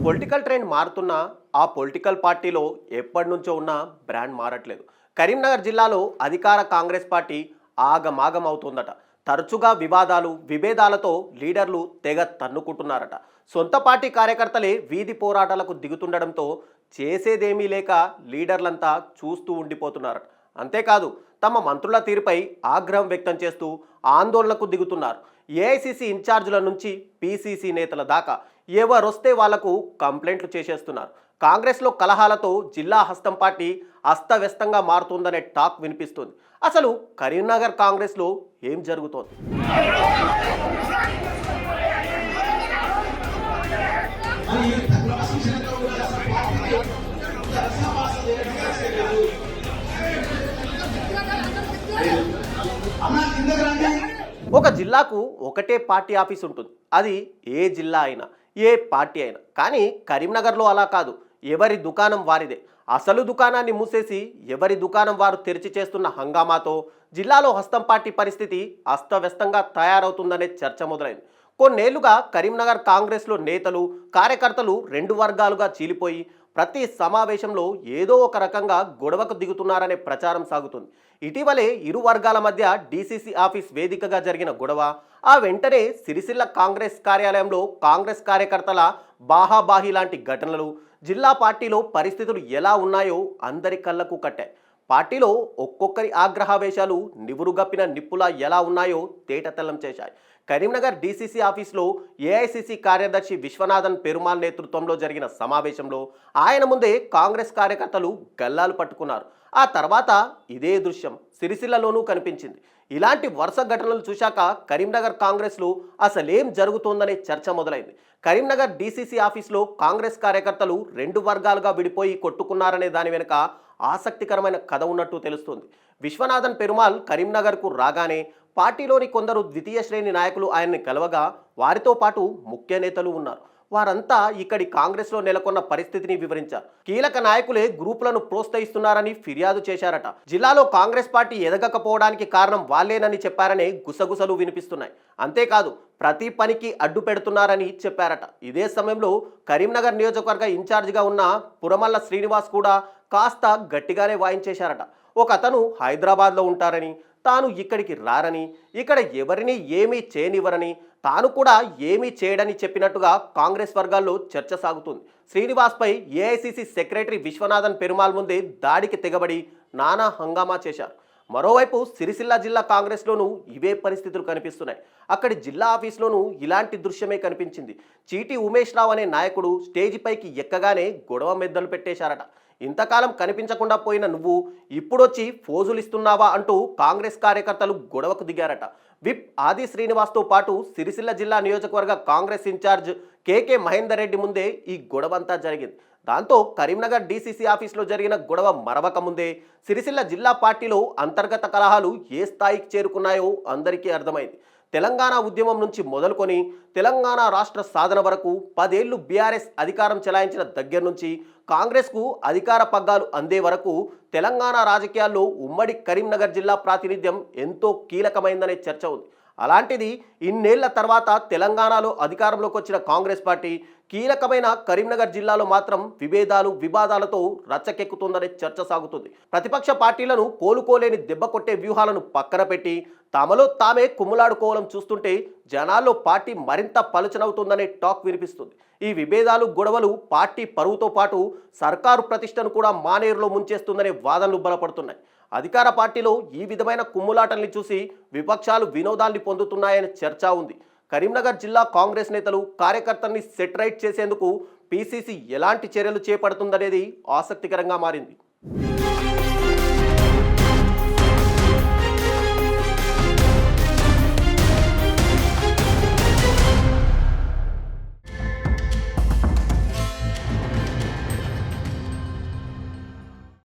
Political trend మారుతున్నా ఆ political పార్టీలో ఎప్పటి నుంచో ఉన్న బ్రాండ్ మారట్లేదు. కరీంనగర్ జిల్లాలో అధికార కాంగ్రెస్ పార్టీ ఆగమాగం అవుతుందట. తరచుగా వివాదాలు విభేదాలతో లీడర్లు తెగ తన్నుకుంటున్నారట. సొంత పార్టీ కార్యకర్తలే వీధి పోరాటాలకు దిగుతుండడంతో చేసేదేమీ లేక లీడర్లంతా చూస్తూ ఉండిపోతున్నారట. అంతేకాదు తమ మంత్రుల తీరుపై ఆగ్రహం వ్యక్తం చేస్తూ ఆందోళనకు దిగుతున్నారు. ఏఐసిసి ఇన్ఛార్జీల నుంచి పిసిసి నేతల దాకా ఎవరొస్తే వాళ్లకు కంప్లైంట్లు చేసేస్తున్నారు. కాంగ్రెస్లో కలహాలతో జిల్లా హస్తం పార్టీ అస్తవ్యస్తంగా మారుతుందనే టాక్ వినిపిస్తుంది. అసలు కరీంనగర్ కాంగ్రెస్లో ఏం జరుగుతోంది? ఒక జిల్లాకు ఒకటే పార్టీ ఆఫీస్ ఉంటుంది. అది ఏ జిల్లా అయినా ఏ పార్టీ అయినా. కానీ కరీంనగర్లో అలా కాదు. ఎవరి దుకాణం వారిదే. అసలు దుకాణాన్ని మూసేసి ఎవరి దుకాణం వారు తెరిచి చేస్తున్న హంగామాతో జిల్లాలో హస్తం పార్టీ పరిస్థితి అస్తవ్యస్తంగా తయారవుతుందనే చర్చ మొదలైంది. కొన్నేళ్లుగా కరీంనగర్ కాంగ్రెస్లో నేతలు కార్యకర్తలు రెండు వర్గాలుగా చీలిపోయి ప్రతి సమావేశంలో ఏదో ఒక రకంగా గొడవకు దిగుతున్నారనే ప్రచారం సాగుతుంది. ఇటీవలే ఇరు వర్గాల మధ్య డీసీసీ ఆఫీస్ వేదికగా జరిగిన గొడవ, ఆ వెంటనే సిరిసిల్ల కాంగ్రెస్ కార్యాలయంలో కాంగ్రెస్ కార్యకర్తల బాహాబాహి లాంటి ఘటనలు జిల్లా పార్టీలో పరిస్థితులు ఎలా ఉన్నాయో అందరి కళ్ళకు కట్టాయి. పార్టీలో ఒక్కొక్కరి ఆగ్రహావేశాలు నివురుగప్పిన నిప్పులా ఎలా ఉన్నాయో తేటతెల్లం చేశాయి. కరీంనగర్ డీసీసీ ఆఫీస్లో ఏఐసిసి కార్యదర్శి విశ్వనాథన్ పెరుమాల్ నేతృత్వంలో జరిగిన సమావేశంలో ఆయన ముందే కాంగ్రెస్ కార్యకర్తలు గల్లాలు పట్టుకున్నారు. ఆ తర్వాత ఇదే దృశ్యం సిరిసిల్లలోనూ కనిపించింది. ఇలాంటి వరుస ఘటనలు చూశాక కరీంనగర్ కాంగ్రెస్లో అసలేం జరుగుతోందనే చర్చ మొదలైంది. కరీంనగర్ డీసీసీ ఆఫీస్లో కాంగ్రెస్ కార్యకర్తలు రెండు వర్గాలుగా విడిపోయి కొట్టుకున్నారనే దాని వెనుక ఆసక్తికరమైన కథ ఉన్నట్టు తెలుస్తుంది. విశ్వనాథన్ పెరుమాల్ కరీంనగర్కు రాగానే పార్టీలోని కొందరు ద్వితీయ శ్రేణి నాయకులు ఆయన్ని కలవగా వారితో పాటు ముఖ్య నేతలు ఉన్నారు. వారంతా ఇక్కడి కాంగ్రెస్లో నెలకొన్న పరిస్థితిని వివరించారు. కీలక నాయకులే గ్రూపులను ప్రోత్సహిస్తున్నారని ఫిర్యాదు చేశారట. జిల్లాలో కాంగ్రెస్ పార్టీ ఎదగకపోవడానికి కారణం వాళ్ళేనని చెప్పారనే గుసగుసలు వినిపిస్తున్నాయి. అంతేకాదు ప్రతి పనికి అడ్డు పెడుతున్నారని చెప్పారట. ఇదే సమయంలో కరీంనగర్ నియోజకవర్గ ఇన్ఛార్జిగా ఉన్న పురమల్ల శ్రీనివాస్ కూడా కాస్త గట్టిగానే వాయించేశారట. ఒక అతను హైదరాబాద్లో ఉంటారని, తాను ఇక్కడికి రారని, ఇక్కడ ఎవరిని ఏమీ చేయనివ్వరని, తాను కూడా ఏమీ చేయడని చెప్పినట్టుగా కాంగ్రెస్ వర్గాల్లో చర్చ సాగుతుంది. శ్రీనివాస్పై ఏఐసిసి సెక్రటరీ విశ్వనాథన్ పెరుమాల్ ముందే దాడికి తెగబడి నానా హంగామా చేశారు. మరోవైపు సిరిసిల్ల జిల్లా కాంగ్రెస్లోనూ ఇవే పరిస్థితులు కనిపిస్తున్నాయి. అక్కడి జిల్లా ఆఫీస్లోనూ ఇలాంటి దృశ్యమే కనిపించింది. చీటి ఉమేష్ రావు అనే నాయకుడు స్టేజిపైకి ఎక్కగానే గొడవ మెద్దలు పెట్టేశారట. ఇంతకాలం కనిపించకుండా పోయిన నువ్వు ఇప్పుడొచ్చి ఫోజులు ఇస్తున్నావా అంటూ కాంగ్రెస్ కార్యకర్తలు గొడవకు దిగారట. విప్ ఆది శ్రీనివాస్తో పాటు సిరిసిల్ల జిల్లా నియోజకవర్గ కాంగ్రెస్ ఇన్ఛార్జ్ కేకే మహేందర్ రెడ్డి ముందే ఈ గొడవంతా జరిగింది. దాంతో కరీంనగర్ డీసీసీ ఆఫీస్లో జరిగిన గొడవ మరవక ముందే సిరిసిల్ల జిల్లా పార్టీలో అంతర్గత కలహాలు ఏ స్థాయికి చేరుకున్నాయో అందరికీ అర్థమైంది. తెలంగాణ ఉద్యమం నుంచి మొదలుకొని తెలంగాణ రాష్ట్ర సాధన వరకు 10 ఏళ్లు బీఆర్ఎస్ అధికారం చెలాయించిన దగ్గర నుంచి కాంగ్రెస్కు అధికార పగ్గాలు అందే వరకు తెలంగాణ రాజకీయాల్లో ఉమ్మడి కరీంనగర్ జిల్లా ప్రాతినిధ్యం ఎంతో కీలకమైందనే చర్చ ఉంది. అలాంటిది ఇన్నేళ్ల తర్వాత తెలంగాణలో అధికారంలోకి వచ్చిన కాంగ్రెస్ పార్టీ కీలకమైన కరీంనగర్ జిల్లాలో మాత్రం విభేదాలు వివాదాలతో రచ్చకెక్కుతుందనే చర్చ సాగుతుంది. ప్రతిపక్ష పార్టీలను కోలుకోలేని దెబ్బ కొట్టే వ్యూహాలను పక్కన పెట్టి తమలో తామే కుమ్ములాడుకోవడం చూస్తుంటే జనాల్లో పార్టీ మరింత పలుచనవుతుందనే టాక్ వినిపిస్తుంది. ఈ విభేదాలు గొడవలు పార్టీ పరువుతో పాటు సర్కారు ప్రతిష్టను కూడా మానేరులో ముంచేస్తుందనే వాదనలు బలపడుతున్నాయి. అధికార పార్టీలో ఈ విధమైన కుమ్ములాటల్ని చూసి విపక్షాలు వినోదాల్ని పొందుతున్నాయనే చర్చ ఉంది. కరీంనగర్ జిల్లా కాంగ్రెస్ నేతలు కార్యకర్తల్ని సెట్ రైట్ చేసేందుకు పిసిసి ఎలాంటి చర్యలు చేపడుతుందనేది ఆసక్తికరంగా మారింది.